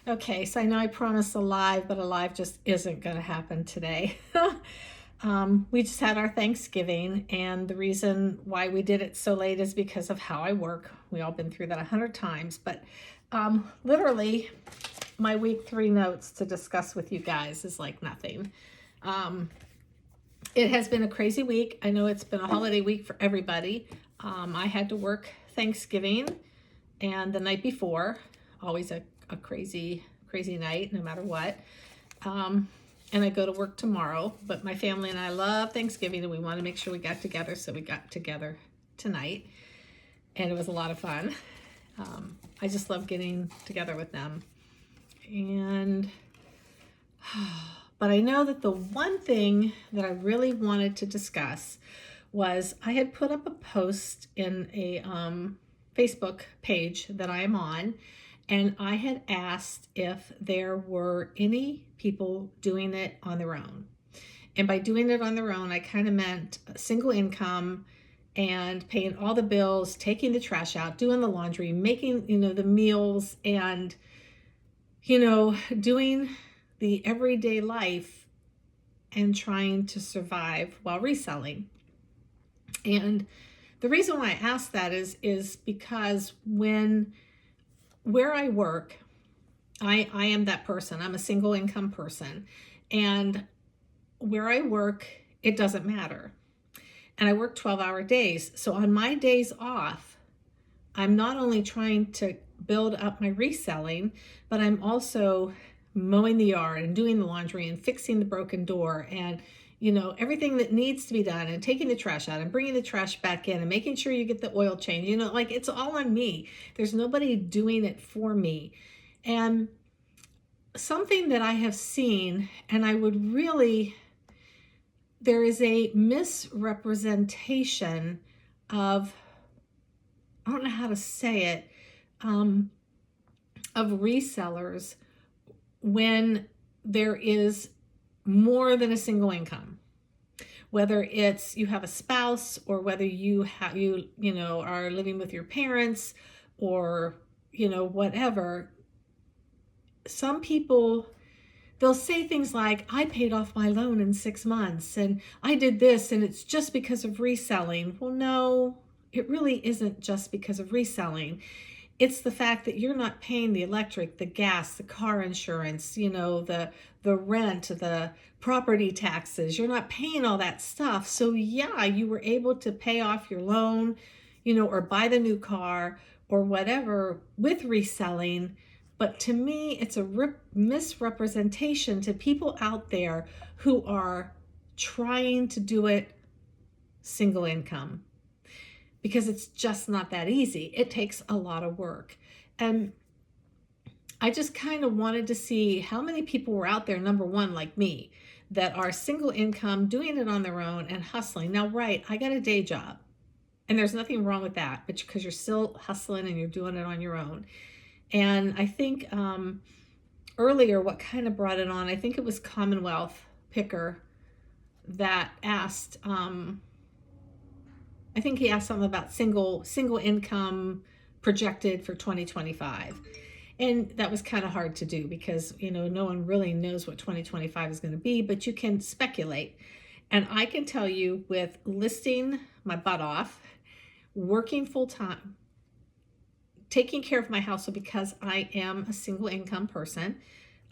Okay, so I know I promised a live, but a live just isn't going to happen today. We just had our Thanksgiving, and the reason why we did it so late is because of how I work. We all been through that 100 times, but literally, my week 3 notes to discuss with you guys is like nothing. Um, it has been a crazy week. I know it's been a holiday week for everybody. I had to work Thanksgiving and the night before, always a crazy night, no matter what. And I go to work tomorrow, but my family and I love Thanksgiving and we want to make sure we got together. So we got together tonight and it was a lot of fun. I just love getting together with them. And, but I know that the one thing that I really wanted to discuss was I had put up a post in a Facebook page that I am on, and I had asked if there were any people doing it on their own. And by doing it on their own, I kind of meant single income and paying all the bills, taking the trash out, doing the laundry, making, the meals, and, doing the everyday life and trying to survive while reselling. And the reason why I asked that is because where I work, I am that person. I'm a single income person. And where I work, it doesn't matter. And I work 12-hour days. So on my days off, I'm not only trying to build up my reselling, but I'm also mowing the yard and doing the laundry and fixing the broken door and everything that needs to be done, and taking the trash out and bringing the trash back in and making sure you get the oil change. Like, it's all on me. There's nobody doing it for me. And something that I have seen, and there is a misrepresentation of, I don't know how to say it, of resellers when there is more than a single income. Whether it's you have a spouse, or whether you are living with your parents, or whatever. Some people, they'll say things like, I paid off my loan in 6 months and I did this and it's just because of reselling. Well, no, it really isn't just because of reselling. It's the fact that you're not paying the electric, the gas, the car insurance, the rent, the property taxes. You're not paying all that stuff. So yeah, you were able to pay off your loan, or buy the new car or whatever with reselling. But to me, it's a misrepresentation to people out there who are trying to do it single income, because it's just not that easy. It takes a lot of work. And I just kind of wanted to see how many people were out there, number one, like me, that are single income, doing it on their own and hustling. Now, right, I got a day job, and there's nothing wrong with that, but because you're still hustling and you're doing it on your own. And I think earlier, what kind of brought it on, I think it was Commonwealth Picker that asked, I think he asked something about single income projected for 2025. And that was kind of hard to do because, no one really knows what 2025 is going to be, but you can speculate. And I can tell you, with listing my butt off, working full time, taking care of my household, because I am a single income person,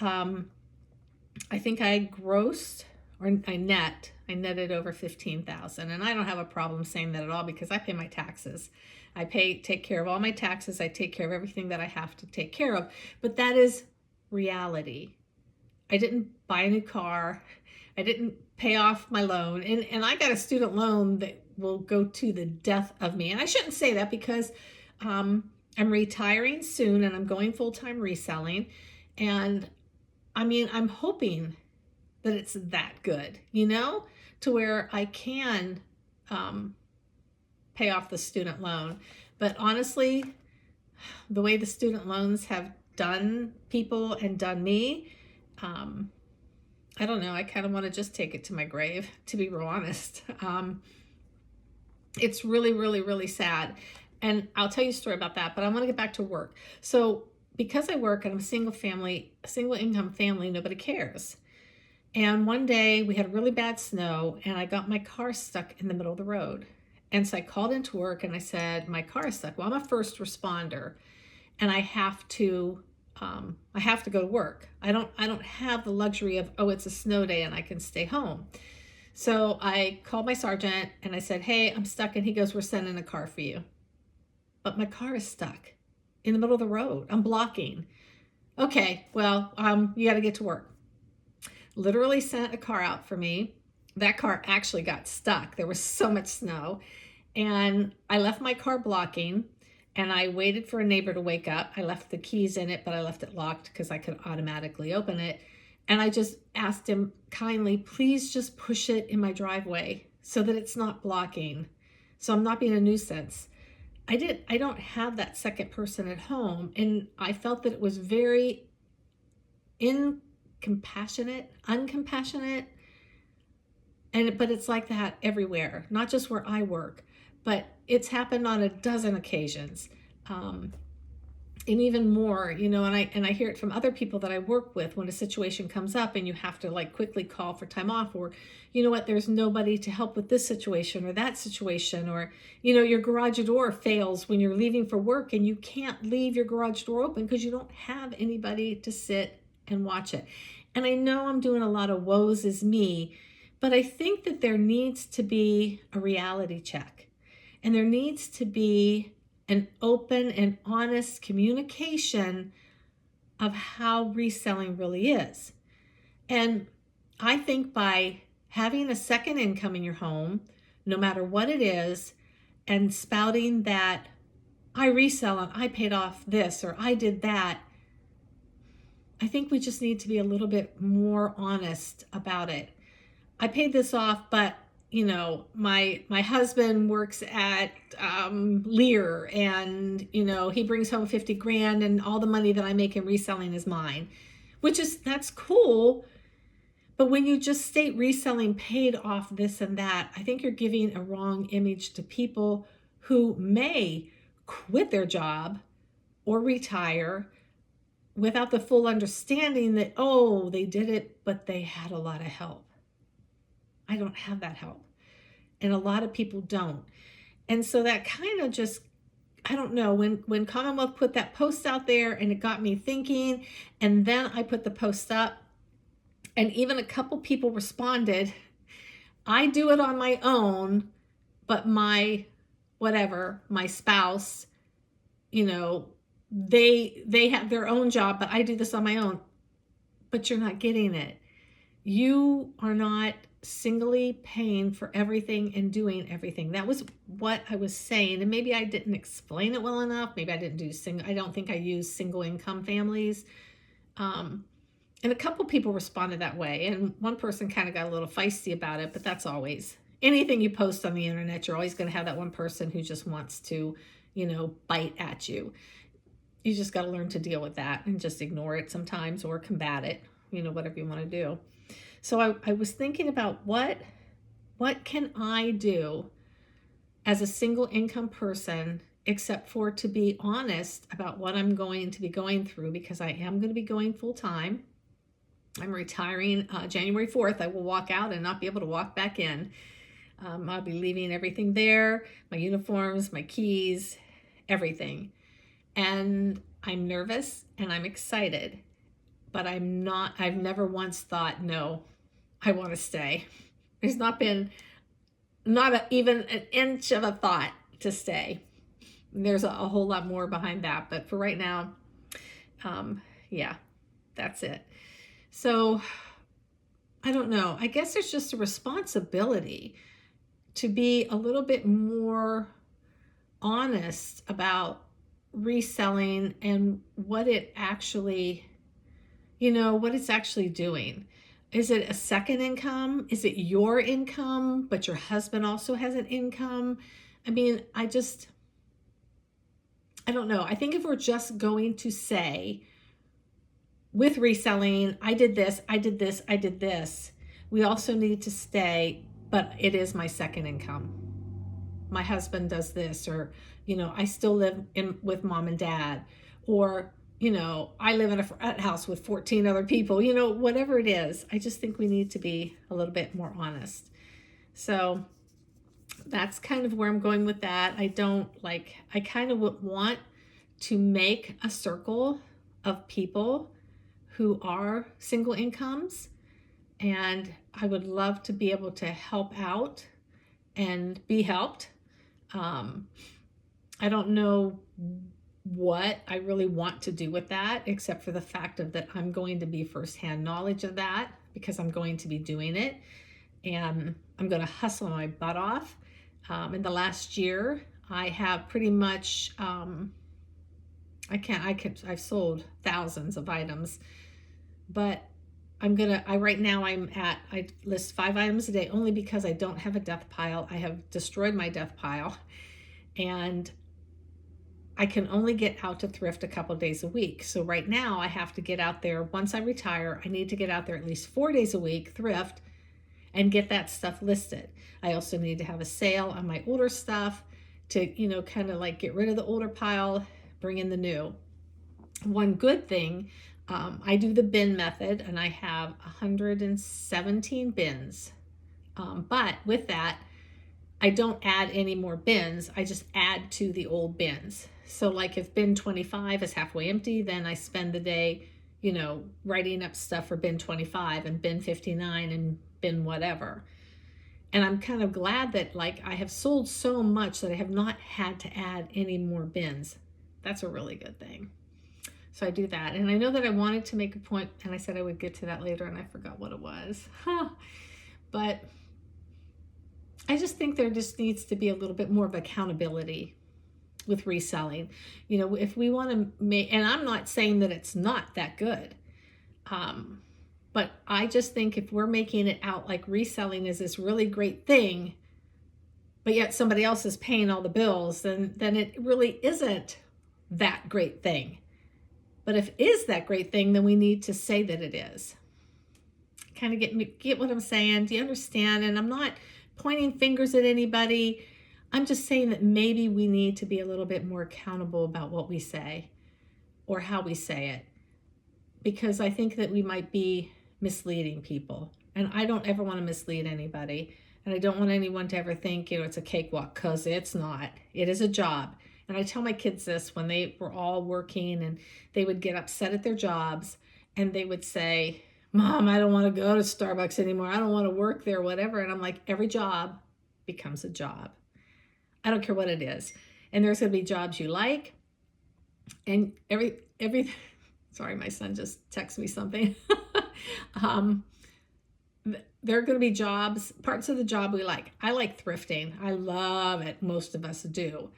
I think I grossed, or I netted over 15,000. And I don't have a problem saying that at all, because I pay my taxes. I take care of all my taxes. I take care of everything that I have to take care of. But that is reality. I didn't buy a new car. I didn't pay off my loan. And I got a student loan that will go to the death of me. And I shouldn't say that, because I'm retiring soon and I'm going full-time reselling. And I'm hoping that it's that good, to where I can pay off the student loan. But honestly, the way the student loans have done people and done me, I don't know. I kind of want to just take it to my grave, to be real honest. It's really, really, really sad. And I'll tell you a story about that, but I want to get back to work. So because I work and I'm a single income family, nobody cares. And one day we had really bad snow and I got my car stuck in the middle of the road. And so I called into work and I said, my car is stuck. Well, I'm a first responder and I have to go to work. I don't have the luxury of, oh, it's a snow day and I can stay home. So I called my sergeant and I said, hey, I'm stuck. And he goes, we're sending a car for you. But my car is stuck in the middle of the road. I'm blocking. Okay, well, you got to get to work. Literally sent a car out for me. That car actually got stuck. There was so much snow. And I left my car blocking and I waited for a neighbor to wake up. I left the keys in it, but I left it locked because I could automatically open it. And I just asked him kindly, please just push it in my driveway so that it's not blocking. So I'm not being a nuisance. I don't have that second person at home. And I felt that it was very uncompassionate. But it's like that everywhere, not just where I work, but it's happened on a dozen occasions. And even more, and I hear it from other people that I work with when a situation comes up and you have to like quickly call for time off, or you know what, there's nobody to help with this situation or that situation, or your garage door fails when you're leaving for work and you can't leave your garage door open because you don't have anybody to sit and watch it. And I know I'm doing a lot of woes is me, but I think that there needs to be a reality check and there needs to be an open and honest communication of how reselling really is. And I think by having a second income in your home, no matter what it is, and spouting that I resell and I paid off this or I did that, I think we just need to be a little bit more honest about it. I paid this off, but my husband works at Lear and, he brings home 50 grand and all the money that I make in reselling is mine, that's cool. But when you just state reselling paid off this and that, I think you're giving a wrong image to people who may quit their job or retire without the full understanding that, oh, they did it, but they had a lot of help. I don't have that help. And a lot of people don't. And so that kind of just, I don't know, when Commonwealth put that post out there and it got me thinking, and then I put the post up and even a couple people responded. I do it on my own, but my spouse, they have their own job, but I do this on my own. But you're not getting it. You are not singly paying for everything and doing everything. That was what I was saying. And maybe I didn't explain it well enough. Maybe I didn't do I don't think I used single income families. And a couple people responded that way. And one person kind of got a little feisty about it, but that's always anything you post on the internet. You're always going to have that one person who just wants to, bite at you. You just got to learn to deal with that and just ignore it sometimes or combat it, whatever you want to do. So I was thinking about what can I do as a single income person, except for to be honest about what I'm going to be going through, because I am going to be going full time. I'm retiring January 4th. I will walk out and not be able to walk back in. I'll be leaving everything there, my uniforms, my keys, everything. And I'm nervous and I'm excited, but I've never once thought, no, I want to stay. There's not been even an inch of a thought to stay. There's a whole lot more behind that, but for right now, yeah, that's it. So I don't know. I guess there's just a responsibility to be a little bit more honest about reselling and what it actually, what it's actually doing. Is it a second income? Is it your income, but your husband also has an income? I mean, I don't know. I think if we're just going to say with reselling, I did this, I did this, I did this, we also need to stay, but it is my second income. My husband does this, or, I still live with mom and dad, or, I live in a frat house with 14 other people, whatever it is. I just think we need to be a little bit more honest. So that's kind of where I'm going with that. I kind of want to make a circle of people who are single incomes, and I would love to be able to help out and be helped. I don't know what I really want to do with that, except for the fact of that I'm going to be firsthand knowledge of that because I'm going to be doing it, and I'm going to hustle my butt off. In the last year, I have pretty much, I've sold thousands of items, but right now I list 5 items a day only because I don't have a death pile. I have destroyed my death pile, and I can only get out to thrift a couple days a week. So right now I have to get out there. Once I retire, I need to get out there at least 4 days a week, thrift, and get that stuff listed. I also need to have a sale on my older stuff to, kind of like get rid of the older pile, bring in the new. One good thing, I do the bin method, and I have 117 bins. But with that, I don't add any more bins. I just add to the old bins. So like if bin 25 is halfway empty, then I spend the day, writing up stuff for bin 25 and bin 59 and bin whatever. And I'm kind of glad that I have sold so much that I have not had to add any more bins. That's a really good thing. So I do that. And I know that I wanted to make a point, and I said I would get to that later, and I forgot what it was. But I just think there just needs to be a little bit more of accountability with reselling. If we want to make, and I'm not saying that it's not that good, but I just think if we're making it out like reselling is this really great thing, but yet somebody else is paying all the bills, then it really isn't that great thing. But if it is that great thing, then we need to say that it is. Kind of get what I'm saying? Do you understand? And I'm not pointing fingers at anybody. I'm just saying that maybe we need to be a little bit more accountable about what we say or how we say it, because I think that we might be misleading people. And I don't ever want to mislead anybody. And I don't want anyone to ever think, it's a cakewalk, because it's not. It is a job. And I tell my kids this when they were all working and they would get upset at their jobs and they would say, Mom, I don't want to go to Starbucks anymore. I don't want to work there, whatever. And I'm like, every job becomes a job. I don't care what it is. And there's going to be jobs you like. And every sorry, my son just texted me something. There are going to be jobs, parts of the job we like. I like thrifting. I love it. Most of us do.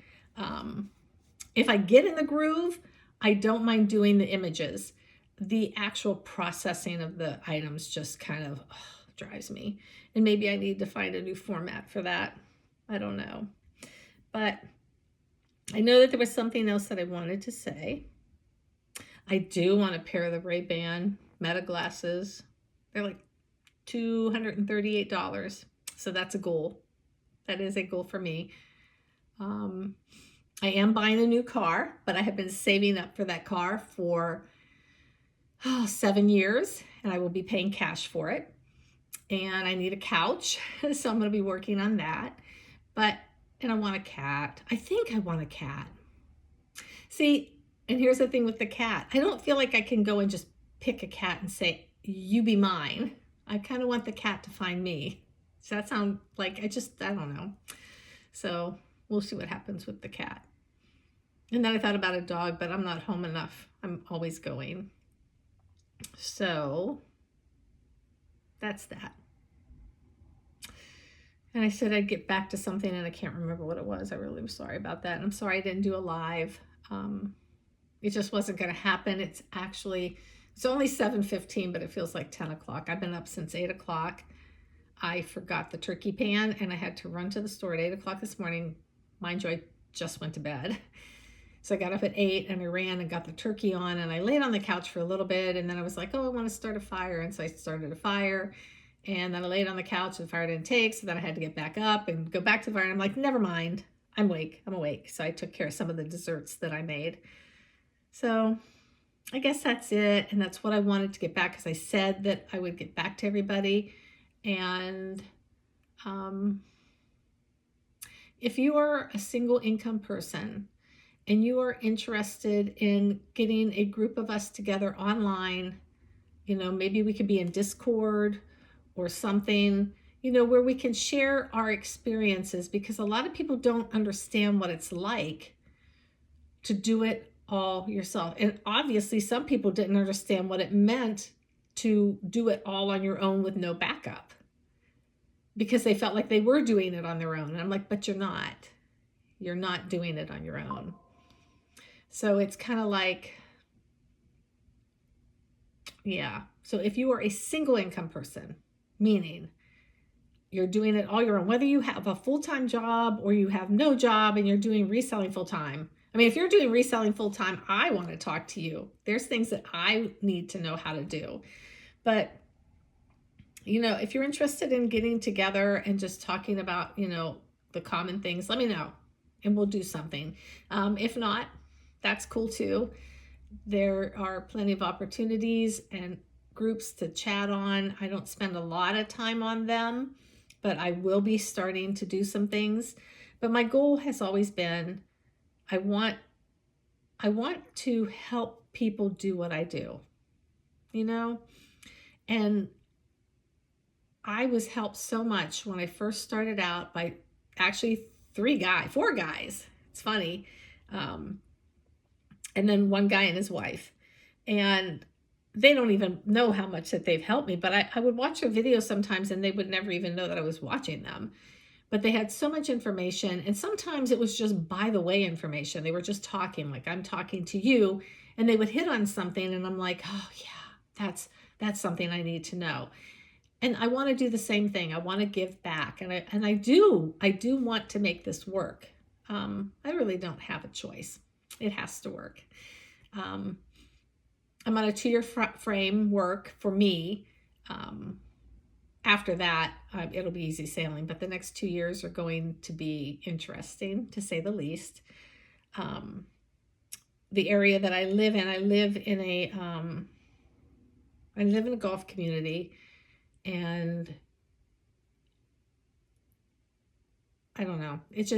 If I get in the groove, I don't mind doing the images. The actual processing of the items just kind of drives me. And maybe I need to find a new format for that. I don't know. But I know that there was something else that I wanted to say. I do want a pair of the Ray-Ban Meta glasses. They're like $238. So that's a goal. That is a goal for me. I am buying a new car, but I have been saving up for that car for 7 years, and I will be paying cash for it. And I need a couch, so I'm going to be working on that. And I want a cat. I think I want a cat. See, and here's the thing with the cat. I don't feel like I can go and just pick a cat and say, you be mine. I kind of want the cat to find me. Does that sound like, I don't know. So we'll see what happens with the cat. And then I thought about a dog, but I'm not home enough. I'm always going. So that's that. And I said I'd get back to something, and I can't remember what it was. I really was sorry about that. And I'm sorry I didn't do a live. It just wasn't going to happen. It's only 7:15, but it feels like 10 o'clock. I've been up since 8 o'clock. I forgot the turkey pan, and I had to run to the store at 8 o'clock this morning. Mind you, I just went to bed. So I got up at 8 and I ran and got the turkey on, and I laid on the couch for a little bit, and then I was like, I want to start a fire. And so I started a fire, and then I laid on the couch and the fire didn't take. So then I had to get back up and go back to the fire. And I'm like, never mind. I'm awake. So I took care of some of the desserts that I made. So I guess that's it. And that's what I wanted to get back, because I said that I would get back to everybody. And um, if you are a single income person and you are interested in getting a group of us together online, maybe we could be in Discord or something, where we can share our experiences, because a lot of people don't understand what it's like to do it all yourself. And obviously, some people didn't understand what it meant to do it all on your own with no backup, because they felt like they were doing it on their own. And I'm like, but you're not. You're not doing it on your own. So it's kind of like, yeah. So if you are a single income person, meaning you're doing it all your own, whether you have a full-time job or you have no job and you're doing reselling full-time. I mean, if you're doing reselling full-time, I want to talk to you. There's things that I need to know how to do. But, if you're interested in getting together and just talking about, the common things, let me know and we'll do something. If not, that's cool too. There are plenty of opportunities and groups to chat on. I don't spend a lot of time on them, but I will be starting to do some things. But my goal has always been, I want to help people do what I do, and I was helped so much when I first started out by actually 4 guys. It's funny. And then one guy and his wife. And they don't even know how much that they've helped me, but I would watch their videos sometimes and they would never even know that I was watching them. But they had so much information, and sometimes it was just by the way information. They were just talking like I'm talking to you, and they would hit on something and I'm like, oh yeah, that's something I need to know. And I want to do the same thing. I want to give back, and I do want to make this work. I really don't have a choice. It has to work. I'm on a 2-year framework for me. After that, it'll be easy sailing, but the next 2 years are going to be interesting, to say the least. The area that I live in, I live in a golf community, and I don't know. It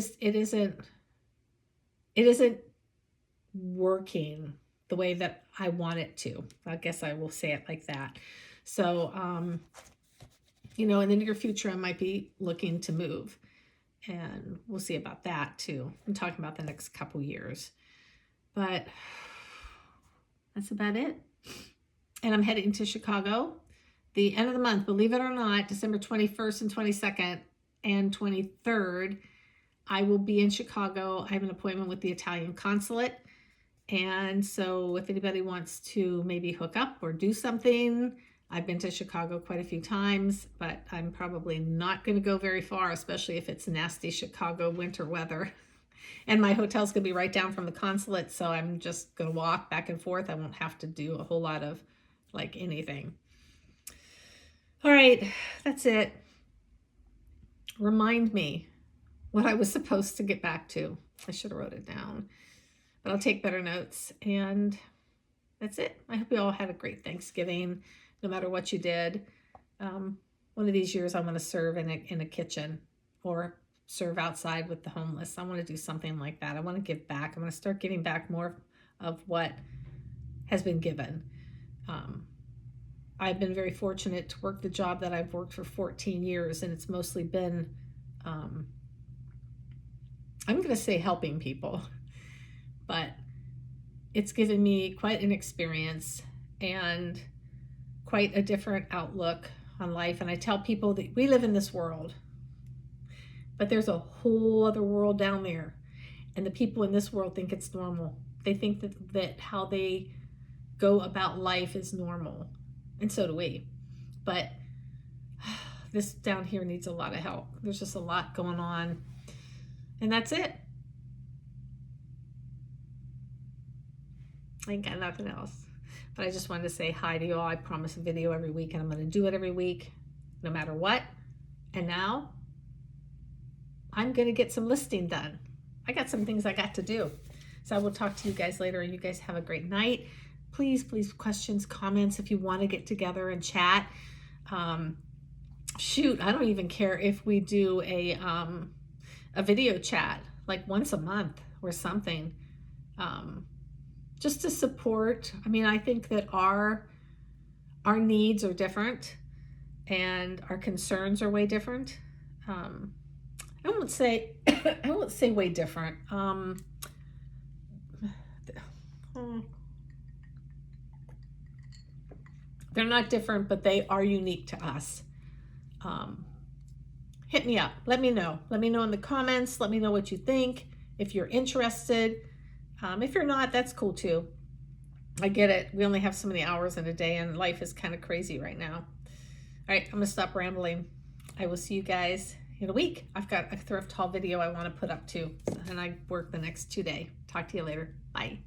isn't working the way that I want it to. I guess I will say it like that. So, in the near future, I might be looking to move, and we'll see about that too. I'm talking about the next couple years, but that's about it. And I'm heading to Chicago the end of the month, believe it or not, December 21st and 22nd and 23rd. I will be in Chicago. I have an appointment with the Italian consulate. And so if anybody wants to maybe hook up or do something, I've been to Chicago quite a few times, but I'm probably not going to go very far, especially if it's nasty Chicago winter weather. And my hotel's going to be right down from the consulate, so I'm just going to walk back and forth. I won't have to do a whole lot of anything. All right, that's it. Remind me what I was supposed to get back to. I should have wrote it down, but I'll take better notes. And that's it. I hope you all had a great Thanksgiving, no matter what you did. One of these years, I want to serve in a kitchen or serve outside with the homeless. I want to do something like that. I want to give back. I want to start giving back more of what has been given. I've been very fortunate to work the job that I've worked for 14 years, and it's mostly been, I'm going to say helping people, but it's given me quite an experience and quite a different outlook on life. And I tell people that we live in this world, but there's a whole other world down there. And the people in this world think it's normal. They think that how they go about life is normal. And so do we. But this down here needs a lot of help. There's just a lot going on. And that's it. I ain't got nothing else. But I just wanted to say hi to you all. I promise a video every week, and I'm going to do it every week, no matter what. And now I'm going to get some listing done. I got some things I got to do. So I will talk to you guys later. You guys have a great night. please, questions, comments, if you want to get together and chat. Shoot, I don't even care if we do a video chat like once a month or something, just to support. I mean, I think that our needs are different and our concerns are way different. I won't say I won't say way different. They're not different, but they are unique to us. Hit me up. Let me know. Let me know in the comments. Let me know what you think. If you're interested. If you're not, that's cool too. I get it. We only have so many hours in a day and life is kind of crazy right now. All right, I'm going to stop rambling. I will see you guys in a week. I've got a thrift haul video I want to put up too. And I work the next 2 days. Talk to you later. Bye.